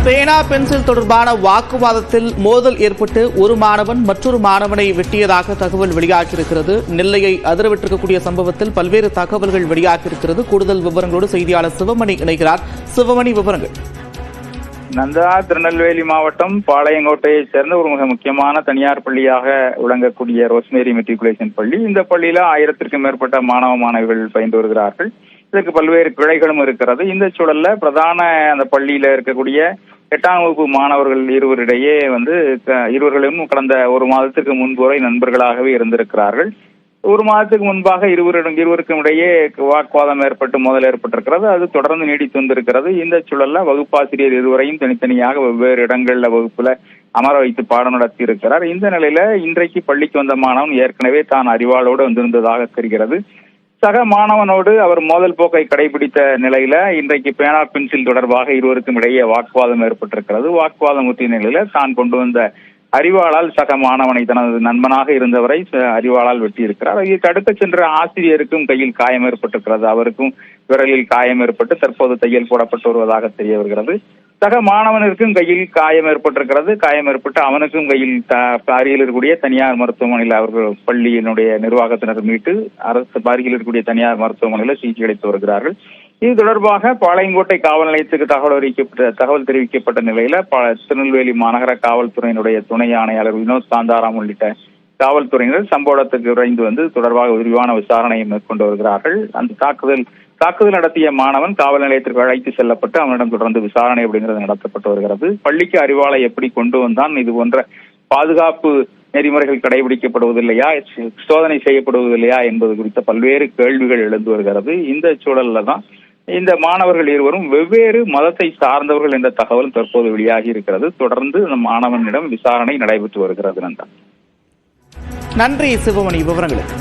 பேனா பென்சில் தொடர்பான வாக்குவாதத்தில் மோதல் ஏற்பட்டு ஒரு மாணவன் மற்றொரு மாணவனை வெட்டியதாக தகவல் வெளியாகியிருக்கிறது. நெல்லையை அதிரவிட்டிருக்கக்கூடிய சம்பவத்தில் பல்வேறு தகவல்கள் வெளியாகியிருக்கிறது. கூடுதல் விவரங்களோடு செய்தியாளர் சிவமணி இணைகிறார். சிவமணி, விவரங்கள். நந்தா திருநெல்வேலி மாவட்டம் பாளையங்கோட்டையை சேர்ந்த ஒரு மிக முக்கியமான தனியார் பள்ளியாக விளங்கக்கூடிய ரோஸ்மேரி மெட்ரிகுலேஷன் பள்ளி. இந்த பள்ளியில 1000க்கும் மேற்பட்ட மாணவ மாணவிகள் பயின்று வருகிறார்கள். இதற்கு பல்வேறு கிளைகளும் இருக்கிறது. இந்த சூழல்ல பிரதான அந்த பள்ளியில இருக்கக்கூடிய 8ஆம் வகுப்பு மாணவர்கள் இருவர்களும் கடந்த ஒரு மாதத்துக்கு முன்பு வரை நண்பர்களாகவே இருந்திருக்கிறார்கள். ஒரு மாதத்துக்கு முன்பாக இருவருக்கும் இடையே வாக்குவாதம் ஏற்பட்டு மோதல் ஏற்பட்டிருக்கிறது. அது தொடர்ந்து நீடித்து வந்திருக்கிறது. இந்த சூழல்ல வகுப்பாசிரியர் இருவரையும் தனித்தனியாக வெவ்வேறு இடங்கள்ல வகுப்புல அமர வைத்து பாடம் நடத்தி இருக்கிறார். இந்த நிலையில இன்றைக்கு பள்ளிக்கு வந்த மாணவன் ஏற்கனவே தான் அறிவாளோடு வந்திருந்ததாக தெரிகிறது. சக மாணவனோடு அவர் மோதல் போக்கை கடைபிடித்த நிலையில இன்றைக்கு பேனா பென்சில் தொடர்பாக இருவருக்கும் இடையே வாக்குவாதம் ஏற்பட்டிருக்கிறது. வாக்குவாதம் ஊற்றிய நிலையில தான் கொண்டு வந்த அறிவாளால் சக மாணவனை தனது நண்பனாக இருந்தவரை அறிவாளால் வெட்டியிருக்கிறார். இதற்கு அடுத்து சென்ற ஆசிரியருக்கும் கையில் காயம் ஏற்பட்டிருக்கிறது. அவருக்கும் விரலில் காயம் ஏற்பட்டு தற்போது தையல் போடப்பட்டு வருவதாக தெரிய வருகிறது. சக மாணவனுக்கும் கையில் காயம் ஏற்பட்டிருக்கிறது. காயம் ஏற்பட்டு அவனுக்கும் கையில் அருகில் இருக்கக்கூடிய தனியார் மருத்துவமனையில் அவர்கள் பள்ளியினுடைய நிர்வாகத்தினர் மீட்டு அரசு அருகில் இருக்கக்கூடிய தனியார் மருத்துவமனையில் சிகிச்சை அளித்து வருகிறார்கள். இது தொடர்பாக பாளையங்கோட்டை காவல் நிலையத்துக்கு தகவல் தெரிவிக்கப்பட்ட நிலையில திருநெல்வேலி மாநகர காவல்துறையினுடைய துணை ஆணையாளர் வினோத் சாந்தாராம் உள்ளிட்ட காவல்துறையினர் சம்பவத்துக்கு விரைந்து வந்து தொடர்பாக விரிவான விசாரணையை மேற்கொண்டு வருகிறார்கள். அந்த தாக்குதல் நடத்திய மாணவன் காவல் நிலையத்திற்கு அழைத்து செல்லப்பட்டு அவனிடம் தொடர்ந்து விசாரணை அப்படிங்கிறது நடத்தப்பட்டு வருகிறது. பள்ளிக்கு அறிவாளை எப்படி கொண்டு வந்தான், இது போன்ற பாதுகாப்பு நெறிமுறைகள் கடைபிடிக்கப்படுவதில்லையா, சோதனை செய்யப்படுவதில்லையா என்பது குறித்த பல்வேறு கேள்விகள் எழுந்து வருகிறது. இந்த சூழல்ல தான் இந்த மாணவர்கள் இருவரும் வெவ்வேறு மதத்தை சார்ந்தவர்கள் என்ற தகவல் தற்போது வெளியாகி இருக்கிறது. தொடர்ந்து அந்த மாணவனிடம் விசாரணை நடைபெற்று வருகிறது. நன்றி சிவமணி, விவரங்களுக்கு.